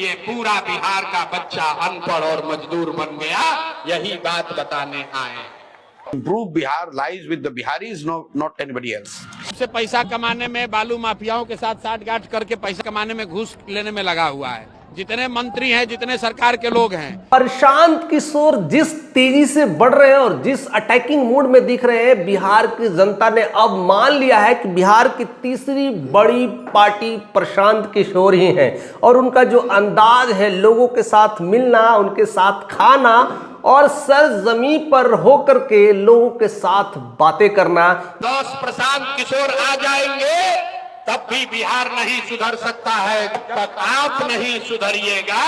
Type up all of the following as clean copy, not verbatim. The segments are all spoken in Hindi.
लिए पूरा बिहार का बच्चा अनपढ़ और मजदूर बन गया, यही बात बताने आए। Improve Bihar lies with the Biharis, not anybody else. से पैसा कमाने में, बालू माफियाओं के साथ साठगांठ करके पैसा कमाने में, घूस लेने में लगा हुआ है। जितने मंत्री हैं, जितने सरकार के लोग हैं। प्रशांत किशोर जिस तेजी से बढ़ रहे हैं और जिस अटैकिंग मूड में दिख रहे हैं, बिहार की जनता ने अब मान लिया है कि बिहार की तीसरी बड़ी पार्टी प्रशांत किशोर ही है। और उनका जो अंदाज है लोगों के साथ मिलना, उनके साथ खाना और सर जमीन पर होकर के लोगों के साथ बातें करना। 10 प्रशांत किशोर आ जाएंगे तब भी बिहार नहीं सुधर सकता है। जब तक आप नहीं सुधरिएगा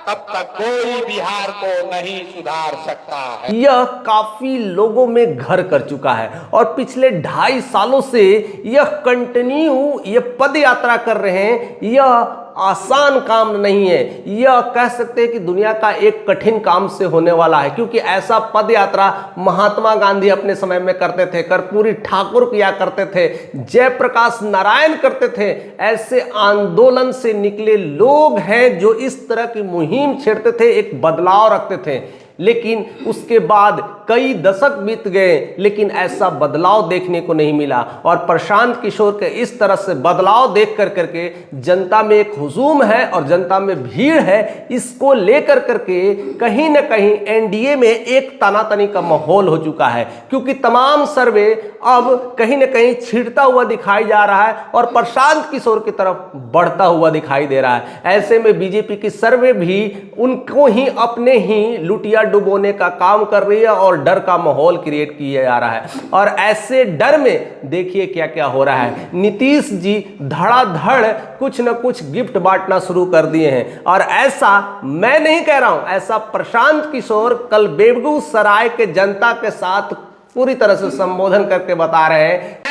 तब तक कोई बिहार को नहीं सुधार सकता है। यह काफी लोगों में घर कर चुका है और पिछले 2.5 सालों से यह कंटिन्यू ये पद यात्रा कर रहे हैं। यह आसान काम नहीं है, यह कह सकते हैं कि दुनिया का एक कठिन काम से होने वाला है, क्योंकि ऐसा पद यात्रा महात्मा गांधी अपने समय में करते थे, कर्पूरी ठाकुर किया करते थे, जयप्रकाश नारायण करते थे। ऐसे आंदोलन से निकले लोग हैं जो इस तरह की मुहिम छेड़ते थे, एक बदलाव रखते थे। लेकिन उसके बाद कई दशक बीत गए, लेकिन ऐसा बदलाव देखने को नहीं मिला। और प्रशांत किशोर के इस तरह से बदलाव देख कर करके जनता में एक हुजूम है और जनता में भीड़ है। इसको लेकर करके कहीं ना कहीं एनडीए में एक तनातनी का माहौल हो चुका है, क्योंकि तमाम सर्वे अब कहीं ना कहीं छिड़ता हुआ दिखाई जा रहा है और प्रशांत किशोर की तरफ बढ़ता हुआ दिखाई दे रहा है। ऐसे में बीजेपी की सर्वे भी उनको ही अपने ही लुटिया डुबोने का काम कर रही है और डर का माहौल क्रिएट किया जा रहा है। और ऐसे डर में देखिए क्या क्या हो रहा है। नीतीश जी धड़ाधड़ कुछ न कुछ गिफ्ट बांटना शुरू कर दिए हैं। और ऐसा मैं नहीं कह रहा हूं, ऐसा प्रशांत किशोर कल बेगूसराय के जनता के साथ पूरी तरह से संबोधन करके बता रहे हैं।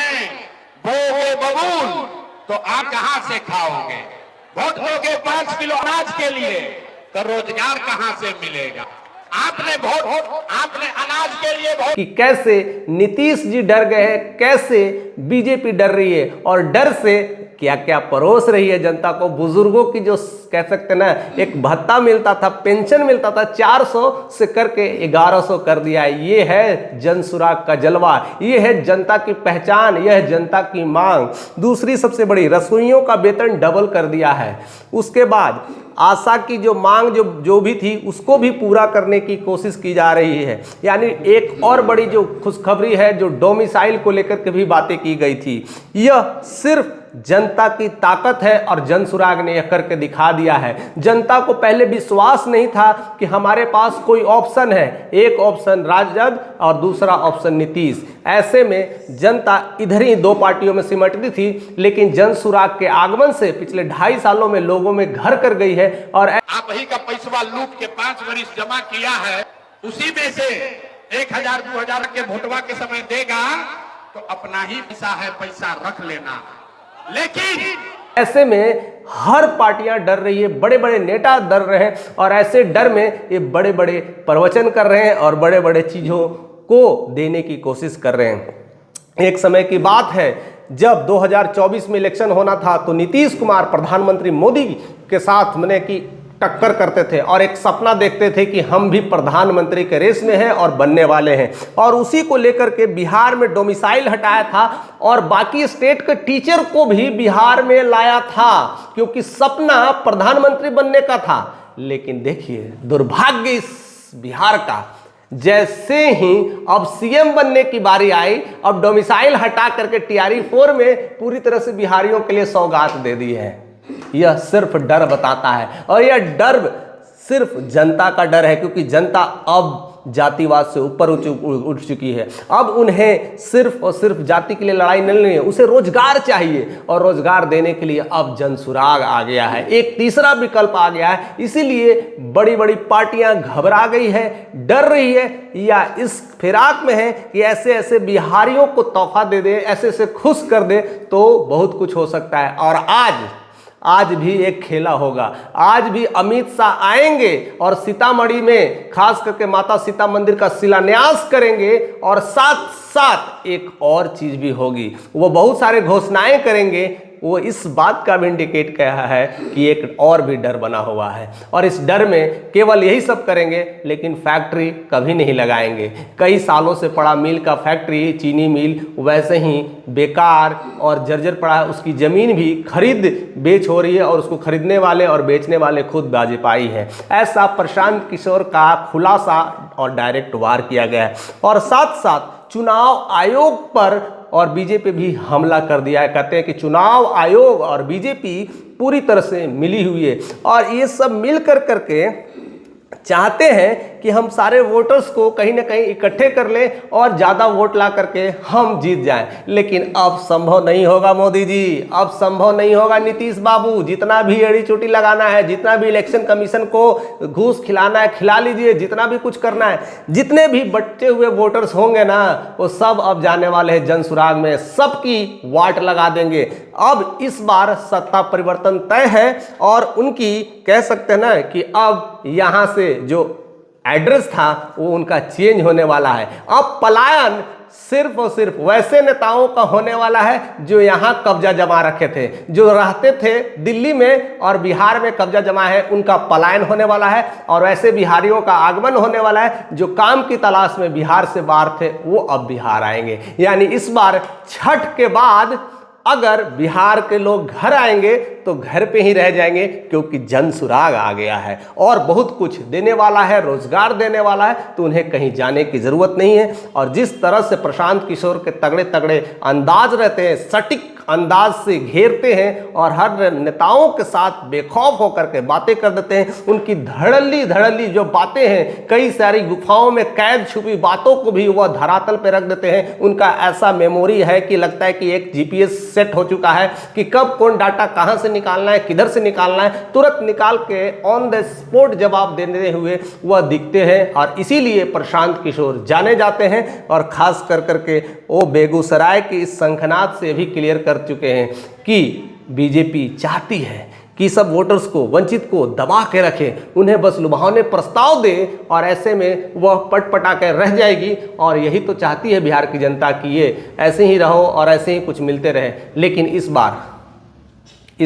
बोगे बबूल तो आप कहां से खाओगे? वोट दोगे 5 किलो अनाज के लिए तो रोजगार कहां से मिलेगा? आपने अनाज के लिए वोट कि कैसे नीतीश जी डर गए हैं, कैसे बीजेपी डर रही है और डर से क्या क्या परोस रही है जनता को। बुजुर्गों की जो कह सकते ना एक भत्ता मिलता था, पेंशन मिलता था, 400 से करके 1100 कर दिया है। ये है जनसुराग का जलवा, ये है जनता की पहचान, यह है जनता की मांग। दूसरी सबसे बड़ी, रसोइयों का वेतन डबल कर दिया है। उसके बाद आशा की जो मांग जो भी थी उसको भी पूरा करने की कोशिश की जा रही है। यानी एक और बड़ी जो खुशखबरी है, जो डोमिसाइल को लेकर के भी बातें की गई थी, यह सिर्फ जनता की ताकत है और जनसुराग ने यह करके दिखा दिया है। जनता को पहले विश्वास नहीं था कि हमारे पास कोई ऑप्शन है, एक ऑप्शन राजद और दूसरा ऑप्शन नीतीश। ऐसे में जनता इधर ही 2 पार्टियों में सिमटती थी, लेकिन जनसुराग के आगमन से पिछले 2.5 सालों में लोगों में घर कर गई है। और आप ही का पैसा लूट के 5 वर्ष जमा किया है, उसी में से 1000-2000 के वोटवा के समय देगा तो अपना ही पैसा है, पैसा रख लेना। लेकिन ऐसे में हर पार्टियां डर रही है, बड़े बड़े नेता डर रहे हैं और ऐसे डर में ये बड़े बड़े प्रवचन कर रहे हैं और बड़े बड़े चीजों को देने की कोशिश कर रहे हैं। एक समय की बात है जब 2024 में इलेक्शन होना था तो नीतीश कुमार प्रधानमंत्री मोदी के साथ मैंने कि टक्कर करते थे और एक सपना देखते थे कि हम भी प्रधानमंत्री के रेस में हैं और बनने वाले हैं। और उसी को लेकर के बिहार में डोमिसाइल हटाया था और बाकी स्टेट के टीचर को भी बिहार में लाया था, क्योंकि सपना प्रधानमंत्री बनने का था। लेकिन देखिए दुर्भाग्य इस बिहार का, जैसे ही अब सीएम बनने की बारी आई, अब डोमिसाइल हटा करके टीआरई 4 में पूरी तरह से बिहारियों के लिए सौगात दे दी है। यह सिर्फ डर बताता है और यह डर सिर्फ जनता का डर है, क्योंकि जनता अब जातिवाद से ऊपर उठ चुकी है। अब उन्हें सिर्फ और सिर्फ जाति के लिए लड़ाई नहीं है, उसे रोजगार चाहिए और रोजगार देने के लिए अब जनसुराग आ गया है, एक तीसरा विकल्प आ गया है। इसीलिए बड़ी बड़ी पार्टियां घबरा गई है, डर रही है या इस फिराक में है कि ऐसे ऐसे बिहारियों को तोहफा दे दे, ऐसे ऐसे खुश कर दे तो बहुत कुछ हो सकता है। और आज भी एक खेला होगा, आज भी अमित शाह आएंगे और सीतामढ़ी में खास करके माता सीता मंदिर का शिलान्यास करेंगे और साथ साथ एक और चीज भी होगी, वो बहुत सारे घोषणाएं करेंगे। वो इस बात का भी इंडिकेट किया है कि एक और भी डर बना हुआ है, और इस डर में केवल यही सब करेंगे लेकिन फैक्ट्री कभी नहीं लगाएंगे। कई सालों से पड़ा मिल का फैक्ट्री, चीनी मिल वैसे ही बेकार और जर्जर पड़ा है, उसकी ज़मीन भी खरीद बेच हो रही है और उसको खरीदने वाले और बेचने वाले खुद भाजपाई हैं। ऐसा प्रशांत किशोर का खुलासा और डायरेक्ट वार किया गया है, और साथ साथ चुनाव आयोग पर और बीजेपी भी हमला कर दिया है। कहते हैं कि चुनाव आयोग और बीजेपी पूरी तरह से मिली हुई है, और ये सब मिल करके चाहते हैं कि हम सारे वोटर्स को कहीं ना कहीं इकट्ठे कर लें और ज़्यादा वोट ला करके हम जीत जाएं। लेकिन अब संभव नहीं होगा मोदी जी, अब संभव नहीं होगा नीतीश बाबू। जितना भी एड़ी चोटी लगाना है, जितना भी इलेक्शन कमीशन को घूस खिलाना है खिला लीजिए, जितना भी कुछ करना है, जितने भी बचे हुए वोटर्स होंगे ना वो सब अब जाने वाले हैं जनसुराग में, सबकी वाट लगा देंगे। अब इस बार सत्ता परिवर्तन तय है, और उनकी कह सकते हैं ना कि अब यहाँ से जो एड्रेस था वो उनका चेंज होने वाला है। अब पलायन सिर्फ और सिर्फ वैसे नेताओं का होने वाला है जो यहाँ कब्जा जमा रखे थे, जो रहते थे दिल्ली में और बिहार में कब्जा जमा है, उनका पलायन होने वाला है, और वैसे बिहारियों का आगमन होने वाला है जो काम की तलाश में बिहार से बाहर थे वो अब बिहार आएंगे। यानी इस बार छठ के बाद अगर बिहार के लोग घर आएंगे तो घर पे ही रह जाएंगे, क्योंकि जनसुराग आ गया है और बहुत कुछ देने वाला है, रोजगार देने वाला है, तो उन्हें कहीं जाने की जरूरत नहीं है। और जिस तरह से प्रशांत किशोर के तगड़े तगड़े अंदाज रहते हैं, सटीक अंदाज से घेरते हैं और हर नेताओं के साथ बेखौफ होकर के बातें कर देते हैं। उनकी धड़ल्ली धड़ल्ली जो बातें हैं, कई सारी गुफाओं में कैद छुपी बातों को भी वह धरातल पर रख देते हैं। उनका ऐसा मेमोरी है कि लगता है कि एक जीपीएस सेट हो चुका है कि कब कौन डाटा कहां से निकालना है, किधर से निकालना है, तुरंत निकाल के ऑन द स्पॉट जवाब देने हुए वह दिखते हैं। और इसीलिए प्रशांत किशोर जाने जाते हैं, और खास कर करके वो बेगूसराय की इस शंखनाद से भी क्लियर कर चुके हैं कि बीजेपी चाहती है कि सब वोटर्स को, वंचित को दबा के रखे, उन्हें बस लुभावने प्रस्ताव दे, और ऐसे में वह पटपटा कर रह जाएगी। और यही तो चाहती है बिहार की जनता कि ये ऐसे ही रहो और ऐसे ही कुछ मिलते रहे। लेकिन इस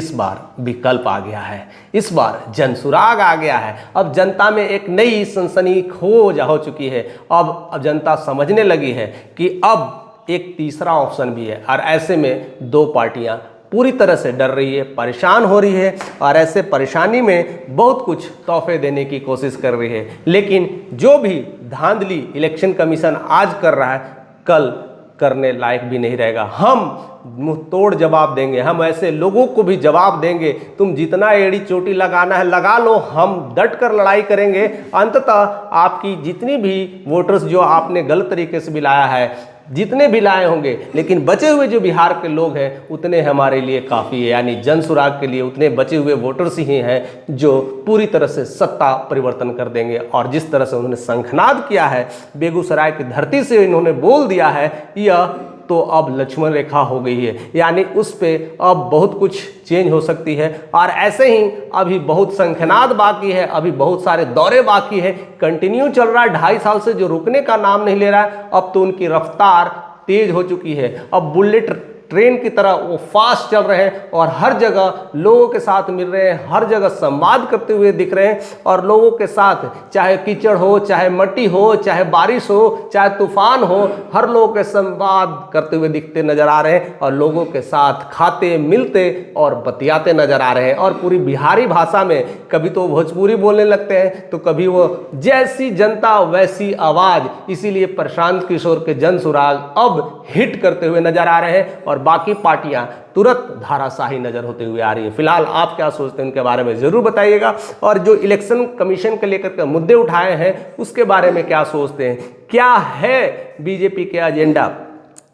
बार विकल्प आ गया है, इस बार जनसुराग आ गया है। अब जनता में एक नई सनसनी खोज हो चुकी है। अब जनता समझने लगी है कि अब एक तीसरा ऑप्शन भी है, और ऐसे में दो पार्टियां पूरी तरह से डर रही है, परेशान हो रही है, और ऐसे परेशानी में बहुत कुछ तोहफे देने की कोशिश कर रही है। लेकिन जो भी धांधली इलेक्शन कमीशन आज कर रहा है, कल करने लायक भी नहीं रहेगा। हम मुंह तोड़ जवाब देंगे, हम ऐसे लोगों को भी जवाब देंगे, तुम जितना एड़ी चोटी लगाना है लगा लो, हम डट कर लड़ाई करेंगे। अंततः आपकी जितनी भी वोटर्स जो आपने गलत तरीके से भी लाया है, जितने भी लाए होंगे, लेकिन बचे हुए जो बिहार के लोग हैं उतने हमारे लिए काफ़ी है। यानी जनसुराग के लिए उतने बचे हुए वोटर्स ही हैं जो पूरी तरह से सत्ता परिवर्तन कर देंगे। और जिस तरह से उन्होंने शंखनाद किया है, बेगूसराय की धरती से इन्होंने बोल दिया है, यह तो अब लक्ष्मण रेखा हो गई है। यानी उस पे अब बहुत कुछ चेंज हो सकती है। और ऐसे ही अभी बहुत शंखनाद बाकी है, अभी बहुत सारे दौरे बाकी है, कंटिन्यू चल रहा है 2.5 साल से, जो रुकने का नाम नहीं ले रहा है। अब तो उनकी रफ्तार तेज हो चुकी है, अब बुलेट ट्रेन की तरह वो फास्ट चल रहे हैं, और हर जगह लोगों के साथ मिल रहे हैं, हर जगह संवाद करते हुए दिख रहे हैं। और लोगों के साथ चाहे कीचड़ हो, चाहे मट्टी हो, चाहे बारिश हो, चाहे तूफान हो, हर लोगों के संवाद करते हुए दिखते नजर आ रहे हैं, और लोगों के साथ खाते मिलते और बतियाते नजर आ रहे हैं। और पूरी बिहारी भाषा में, कभी तो भोजपुरी बोलने लगते हैं, तो कभी वो जैसी जनता वैसी आवाज। इसीलिए प्रशांत किशोर के जनसुराग अब हिट करते हुए नजर आ रहे हैं, और बाकी पार्टियां तुरंत धाराशाही नजर होते हुए आ रही हैं। फिलहाल आप क्या सोचते हैं उनके बारे में जरूर बताइएगा, और जो इलेक्शन कमीशन के लेकर के मुद्दे उठाए हैं उसके बारे में क्या सोचते हैं। क्या है बीजेपी के एजेंडा,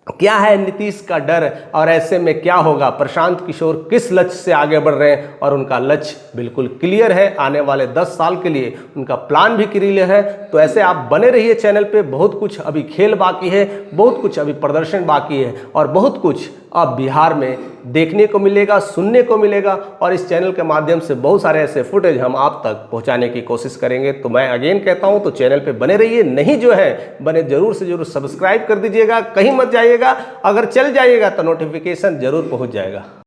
क्या है नीतीश का डर, और ऐसे में क्या होगा, प्रशांत किशोर किस लक्ष्य से आगे बढ़ रहे हैं। और उनका लक्ष्य बिल्कुल क्लियर है, आने वाले 10 साल के लिए उनका प्लान भी क्लियर है। तो ऐसे आप बने रहिए चैनल पे, बहुत कुछ अभी खेल बाकी है, बहुत कुछ अभी प्रदर्शन बाकी है, और बहुत कुछ अब बिहार में देखने को मिलेगा, सुनने को मिलेगा। और इस चैनल के माध्यम से बहुत सारे ऐसे फुटेज हम आप तक पहुंचाने की कोशिश करेंगे। तो मैं अगेन कहता हूं, तो चैनल पे बने रहिए, नहीं जो है बने जरूर से जरूर सब्सक्राइब कर दीजिएगा, कहीं मत जाइएगा, अगर चल जाइएगा तो नोटिफिकेशन जरूर पहुंच जाएगा।